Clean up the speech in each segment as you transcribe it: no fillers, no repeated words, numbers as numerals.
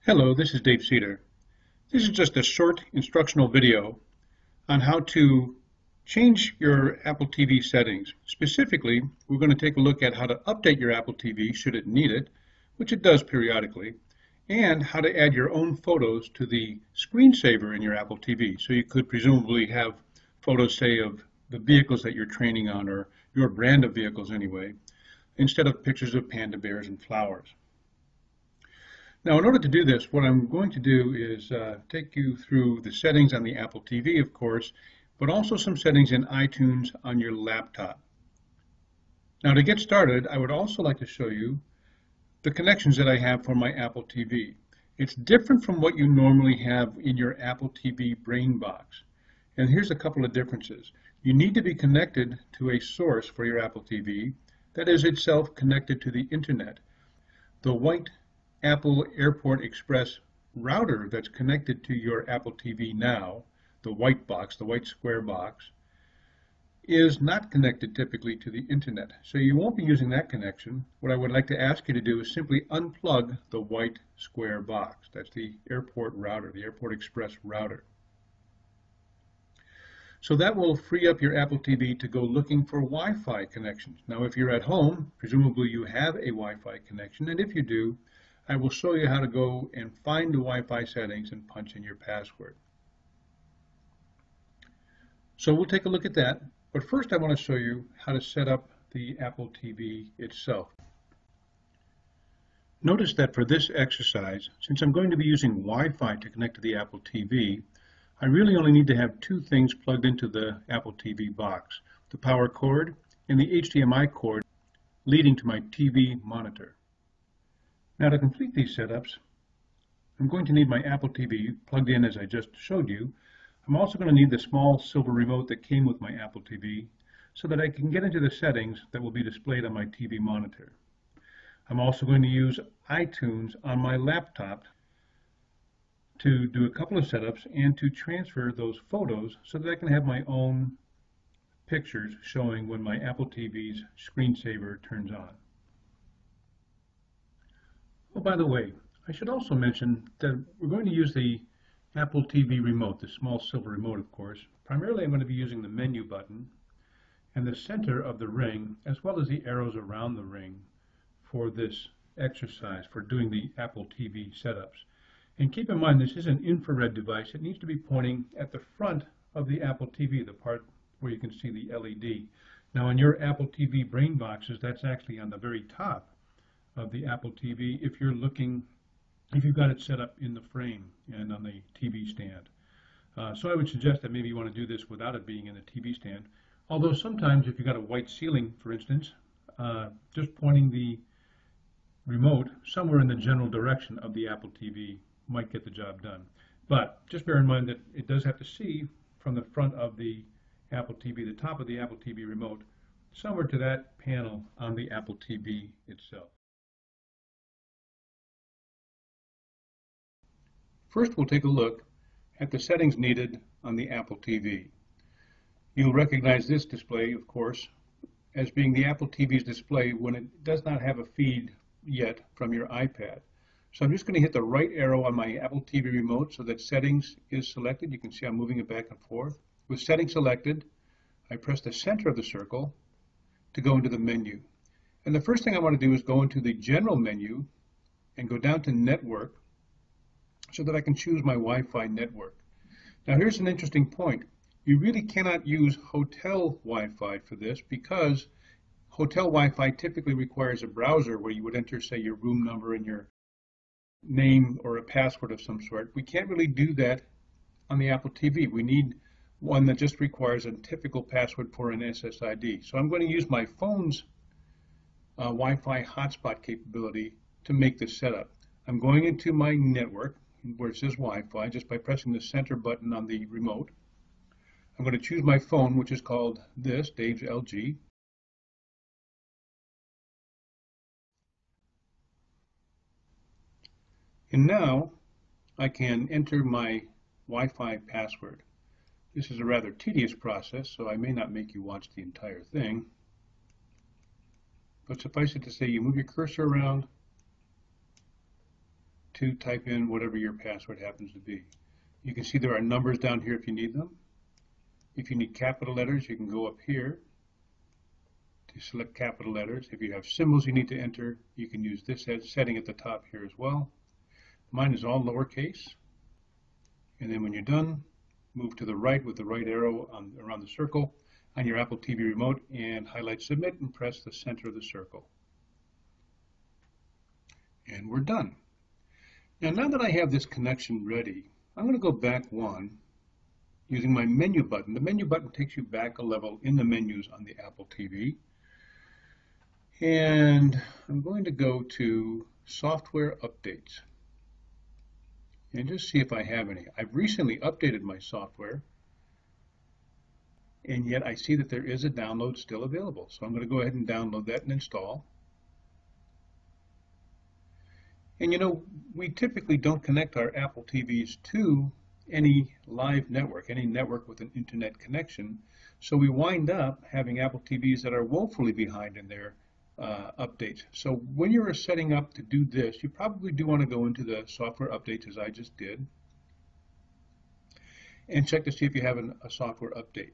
Hello, this is Dave Cedar. This is just a short instructional video on how to change your Apple TV settings. Specifically, we're going to take a look at how to update your Apple TV should it need it, which it does periodically, and how to add your own photos to the screensaver in your Apple TV. So you could presumably have photos, say, of the vehicles that you're training on, or your brand of vehicles anyway, instead of pictures of panda bears and flowers. Now, in order to do this, what I'm going to do is take you through the settings on the Apple TV, of course, but also some settings in iTunes on your laptop. Now, to get started, I would also like to show you the connections that I have for my Apple TV. It's different from what you normally have in your Apple TV brain box. And here's a couple of differences. You need to be connected to a source for your Apple TV that is itself connected to the internet. The white Apple Airport Express router that's connected to your Apple TV now, the white box, the white square box, is not connected typically to the internet. So you won't be using that connection. What I would like to ask you to do is simply unplug the white square box. That's the airport router, the Airport Express router. So that will free up your Apple TV to go looking for Wi-Fi connections. Now, if you're at home, presumably you have a Wi-Fi connection, and if you do, I will show you how to go and find the Wi-Fi settings and punch in your password. So we'll take a look at that, but first I want to show you how to set up the Apple TV itself. Notice that for this exercise, since I'm going to be using Wi-Fi to connect to the Apple TV, I really only need to have two things plugged into the Apple TV box: the power cord and the HDMI cord leading to my TV monitor. Now, to complete these setups, I'm going to need my Apple TV plugged in as I just showed you. I'm also going to need the small silver remote that came with my Apple TV so that I can get into the settings that will be displayed on my TV monitor. I'm also going to use iTunes on my laptop to do a couple of setups and to transfer those photos so that I can have my own pictures showing when my Apple TV's screensaver turns on. Oh, by the way, I should also mention that we're going to use the Apple TV remote, the small silver remote, of course. Primarily, I'm going to be using the menu button and the center of the ring, as well as the arrows around the ring for this exercise, for doing the Apple TV setups. And keep in mind, this is an infrared device. It needs to be pointing at the front of the Apple TV, the part where you can see the LED. Now, in your Apple TV brain boxes, that's actually on the very top of the Apple TV if you've got it set up in the frame and on the TV stand. So I would suggest that maybe you want to do this without it being in the TV stand. Although sometimes if you've got a white ceiling, for instance, just pointing the remote somewhere in the general direction of the Apple TV might get the job done. But just bear in mind that it does have to see from the front of the Apple TV, the top of the Apple TV remote, somewhere to that panel on the Apple TV itself. First, we'll take a look at the settings needed on the Apple TV. You'll recognize this display, of course, as being the Apple TV's display when it does not have a feed yet from your iPad. So I'm just going to hit the right arrow on my Apple TV remote so that settings is selected. You can see I'm moving it back and forth. With settings selected, I press the center of the circle to go into the menu. And the first thing I want to do is go into the general menu and go down to network, so that I can choose my Wi-Fi network. Now, here's an interesting point. You really cannot use hotel Wi-Fi for this because hotel Wi-Fi typically requires a browser where you would enter, say, your room number and your name or a password of some sort. We can't really do that on the Apple TV. We need one that just requires a typical password for an SSID. So I'm going to use my phone's Wi-Fi hotspot capability to make this setup. I'm going into my network, where it says Wi-Fi, just by pressing the center button on the remote. I'm going to choose my phone, which is called this, Dave's LG. And now I can enter my Wi-Fi password. This is a rather tedious process, so I may not make you watch the entire thing. But suffice it to say, you move your cursor around to type in whatever your password happens to be. You can see there are numbers down here if you need them. If you need capital letters, you can go up here to select capital letters. If you have symbols you need to enter, you can use this setting at the top here as well. Mine is all lowercase. And then when you're done, move to the right with the right arrow around the circle on your Apple TV remote and highlight Submit and press the center of the circle. And we're done. Now that I have this connection ready, I'm going to go back one using my menu button. The menu button takes you back a level in the menus on the Apple TV. And I'm going to go to Software Updates and just see if I have any. I've recently updated my software, and yet I see that there is a download still available. So I'm going to go ahead and download that and install. And you know, we typically don't connect our Apple TVs to any live network, any network with an internet connection. So we wind up having Apple TVs that are woefully behind in their updates. So when you're setting up to do this, you probably do want to go into the software updates as I just did and check to see if you have a software update.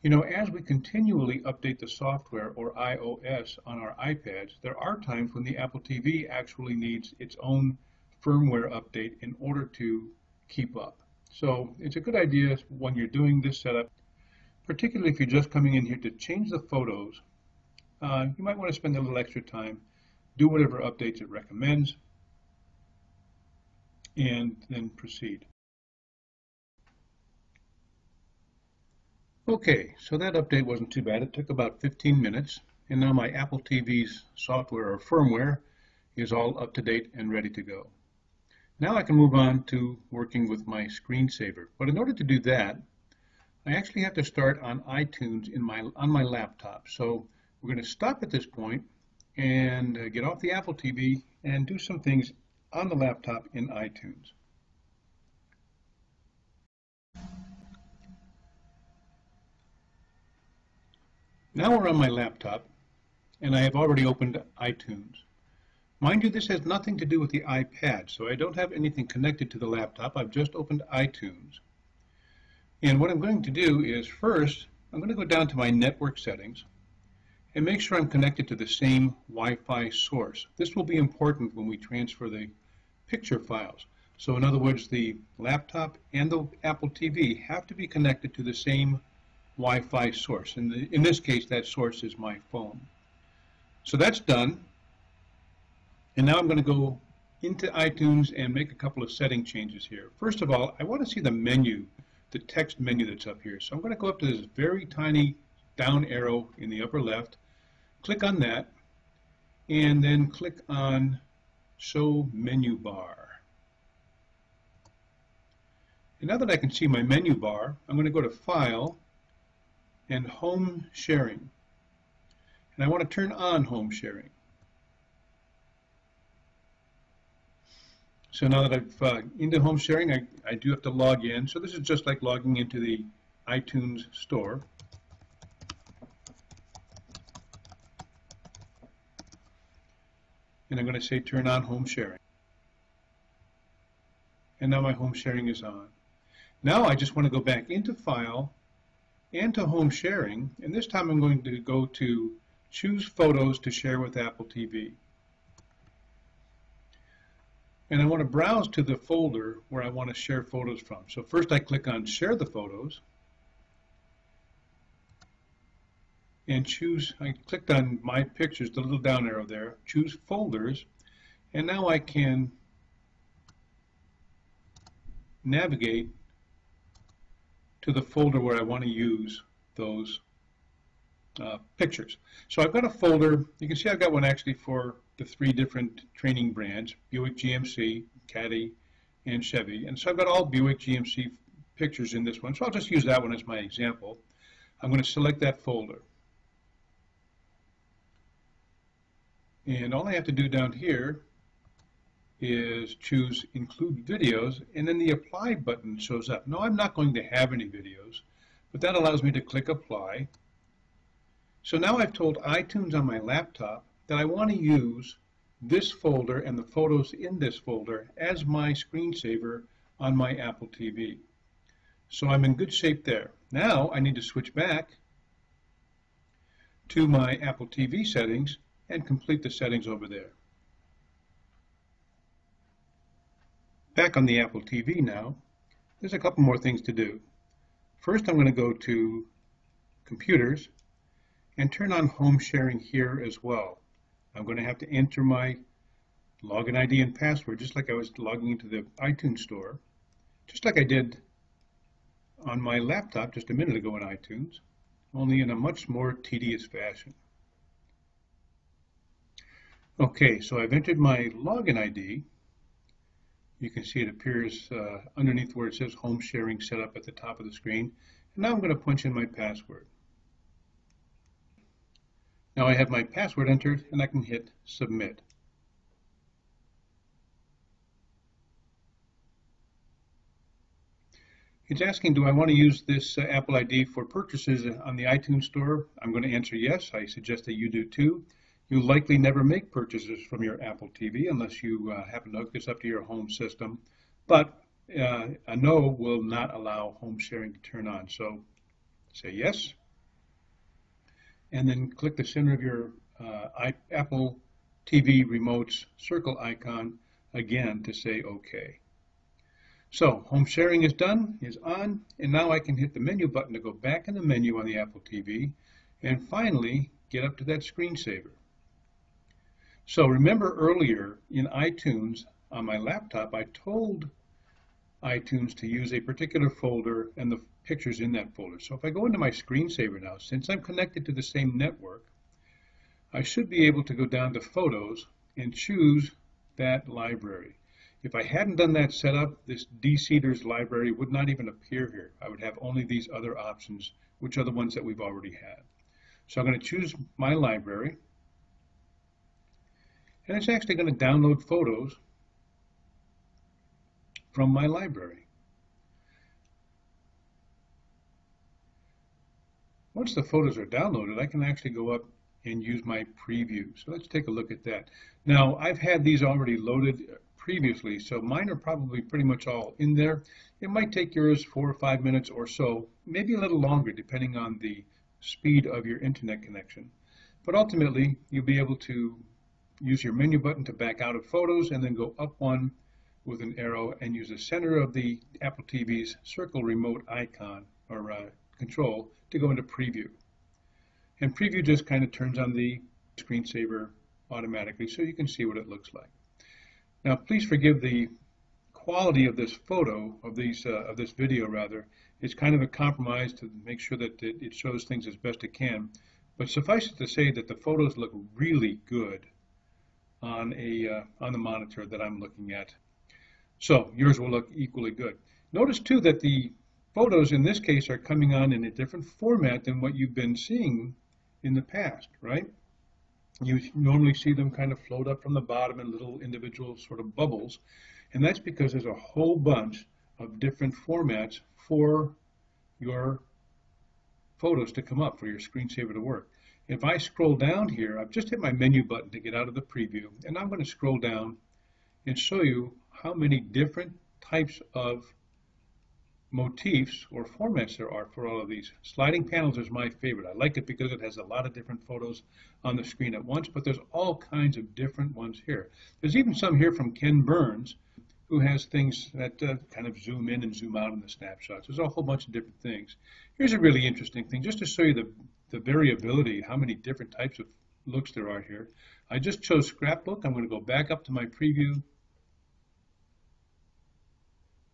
You know, as we continually update the software or iOS on our iPads, there are times when the Apple TV actually needs its own firmware update in order to keep up. So it's a good idea when you're doing this setup, particularly if you're just coming in here to change the photos, you might want to spend a little extra time, do whatever updates it recommends, and then proceed. Okay, so that update wasn't too bad. It took about 15 minutes, and now my Apple TV's software or firmware is all up to date and ready to go. Now I can move on to working with my screensaver. But in order to do that, I actually have to start on iTunes on my laptop. So we're going to stop at this point and get off the Apple TV and do some things on the laptop in iTunes. Now we're on my laptop, and I have already opened iTunes. Mind you, this has nothing to do with the iPad, so I don't have anything connected to the laptop. I've just opened iTunes. And what I'm going to do is first, I'm going to go down to my network settings and make sure I'm connected to the same Wi-Fi source. This will be important when we transfer the picture files. So in other words, the laptop and the Apple TV have to be connected to the same Wi-Fi source. In this case, that source is my phone. So that's done. And now I'm going to go into iTunes and make a couple of setting changes here. First of all, I want to see the menu, the text menu that's up here. So I'm going to go up to this very tiny down arrow in the upper left, click on that, and then click on Show Menu Bar. And now that I can see my menu bar, I'm going to go to File and Home Sharing. And I want to turn on Home Sharing. So now that I've into Home Sharing, I do have to log in. So this is just like logging into the iTunes store. And I'm going to say turn on home sharing. And now my home sharing is on. Now I just want to go back into File and to Home Sharing, and this time I'm going to go to Choose Photos to Share with Apple TV. And I want to browse to the folder where I want to share photos from. So first I click on Share the Photos, and I clicked on My Pictures, the little down arrow there, choose Folders, and now I can navigate to the folder where I want to use those pictures. So I've got a folder. You can see I've got one actually for the 3 different training brands, Buick GMC, Caddy, and Chevy. And so I've got all Buick GMC pictures in this one. So I'll just use that one as my example. I'm going to select that folder. And all I have to do down here is choose Include Videos, and then the Apply button shows up. Now I'm not going to have any videos, but that allows me to click Apply. So now I've told iTunes on my laptop that I want to use this folder and the photos in this folder as my screensaver on my Apple TV. So I'm in good shape there. Now I need to switch back to my Apple TV settings and complete the settings over there. Back on the Apple TV now, there's a couple more things to do. First, I'm going to go to Computers and turn on Home Sharing here as well. I'm going to have to enter my login ID and password just like I was logging into the iTunes store, just like I did on my laptop just a minute ago in iTunes, only in a much more tedious fashion. Okay, so I've entered my login ID. You can see it appears underneath where it says Home Sharing Setup at the top of the screen. And now I'm going to punch in my password. Now I have my password entered and I can hit Submit. It's asking, do I want to use this Apple ID for purchases on the iTunes Store? I'm going to answer yes. I suggest that you do too. You'll likely never make purchases from your Apple TV unless you happen to hook this up to your home system. But a no will not allow home sharing to turn on. So say yes. And then click the center of your Apple TV remote's circle icon again to say OK. So home sharing is done, is on, and now I can hit the menu button to go back in the menu on the Apple TV and finally get up to that screensaver. So remember earlier in iTunes on my laptop, I told iTunes to use a particular folder and the pictures in that folder. So if I go into my screensaver now, since I'm connected to the same network, I should be able to go down to Photos and choose that library. If I hadn't done that setup, this dCedars library would not even appear here. I would have only these other options, which are the ones that we've already had. So I'm going to choose my library, and it's actually going to download photos from my library. Once the photos are downloaded, I can actually go up and use my preview. So let's take a look at that. Now, I've had these already loaded previously, so mine are probably pretty much all in there. It might take yours 4 or 5 minutes or so, maybe a little longer depending on the speed of your internet connection. But ultimately, you'll be able to use your menu button to back out of Photos and then go up one with an arrow and use the center of the Apple TV's circle remote icon or control to go into Preview. And Preview just kind of turns on the screensaver automatically so you can see what it looks like. Now, please forgive the quality of this photo, of this video rather. It's kind of a compromise to make sure that it shows things as best it can. But suffice it to say that the photos look really good on the monitor that I'm looking at. So yours will look equally good. Notice too that the photos in this case are coming on in a different format than what you've been seeing in the past, right? You normally see them kind of float up from the bottom in little individual sort of bubbles, and that's because there's a whole bunch of different formats for your photos to come up, for your screensaver to work. If I scroll down here, I've just hit my menu button to get out of the preview, and I'm going to scroll down and show you how many different types of motifs or formats there are for all of these. Sliding panels is my favorite. I like it because it has a lot of different photos on the screen at once, but there's all kinds of different ones here. There's even some here from Ken Burns, who has things that kind of zoom in and zoom out in the snapshots. There's a whole bunch of different things. Here's a really interesting thing, just to show you the variability, how many different types of looks there are here. I just chose Scrapbook. I'm going to go back up to my preview,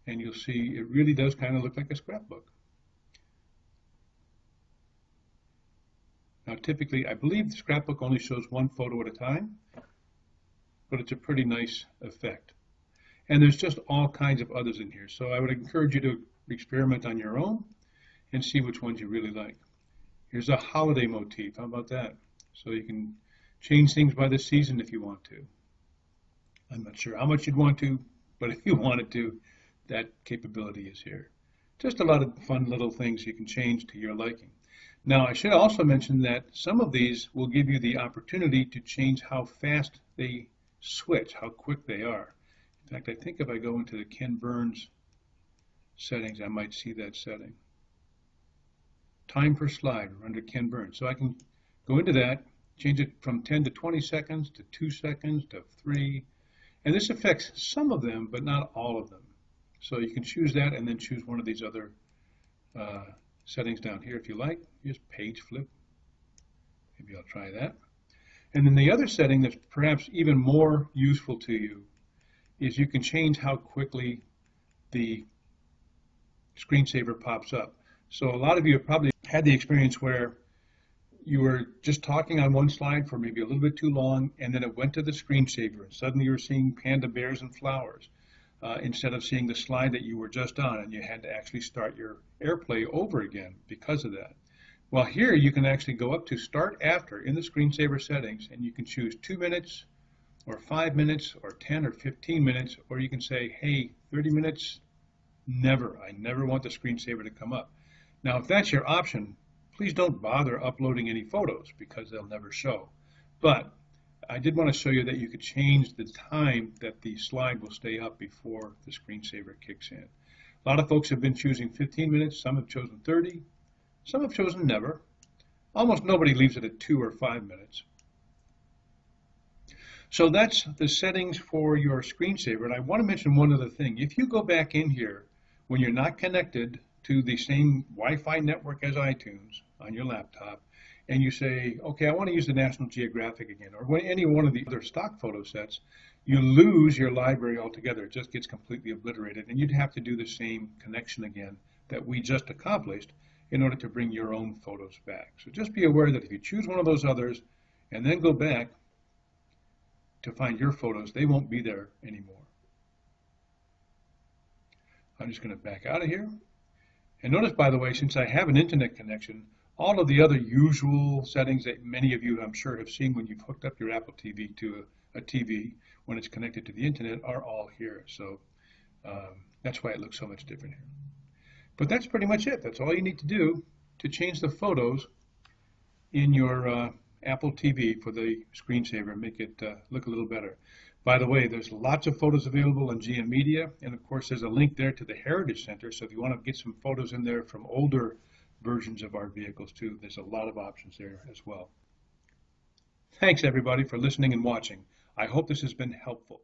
and you'll see it really does kind of look like a scrapbook. Now typically, I believe the scrapbook only shows one photo at a time, but it's a pretty nice effect. And there's just all kinds of others in here. So I would encourage you to experiment on your own and see which ones you really like. Here's a holiday motif. How about that? So you can change things by the season if you want to. I'm not sure how much you'd want to, but if you wanted to, that capability is here. Just a lot of fun little things you can change to your liking. Now, I should also mention that some of these will give you the opportunity to change how fast they switch, how quick they are. In fact, I think if I go into the Ken Burns settings, I might see that setting. Time per slide under Ken Burns. So I can go into that, change it from 10 to 20 seconds to 2 seconds to 3. And this affects some of them, but not all of them. So you can choose that and then choose one of these other settings down here if you like. Here's page flip. Maybe I'll try that. And then the other setting that's perhaps even more useful to you is you can change how quickly the screensaver pops up. So a lot of you have probably had the experience where you were just talking on one slide for maybe a little bit too long, and then it went to the screensaver, and suddenly you were seeing panda bears and flowers instead of seeing the slide that you were just on, and you had to actually start your AirPlay over again because of that. Well, here you can actually go up to Start After in the screensaver settings, and you can choose 2 minutes or 5 minutes or 10 or 15 minutes, or you can say, hey, 30 minutes, never. I never want the screensaver to come up. Now, if that's your option, please don't bother uploading any photos because they'll never show. But I did want to show you that you could change the time that the slide will stay up before the screensaver kicks in. A lot of folks have been choosing 15 minutes, some have chosen 30, some have chosen never. Almost nobody leaves it at 2 or 5 minutes. So that's the settings for your screensaver. And I want to mention one other thing. If you go back in here when you're not connected to the same Wi-Fi network as iTunes on your laptop, and you say, okay, I want to use the National Geographic again, or any one of the other stock photo sets, you lose your library altogether. It just gets completely obliterated, and you'd have to do the same connection again that we just accomplished in order to bring your own photos back. So just be aware that if you choose one of those others and then go back to find your photos, they won't be there anymore. I'm just going to back out of here. And notice, by the way, since I have an internet connection, all of the other usual settings that many of you, I'm sure, have seen when you've hooked up your Apple TV to a TV when it's connected to the internet are all here. So that's why it looks so much different here. But that's pretty much it. That's all you need to do to change the photos in your Apple TV for the screensaver and make it look a little better. By the way, there's lots of photos available on GM Media, and of course there's a link there to the Heritage Center, so if you want to get some photos in there from older versions of our vehicles too, there's a lot of options there as well. Thanks everybody for listening and watching. I hope this has been helpful.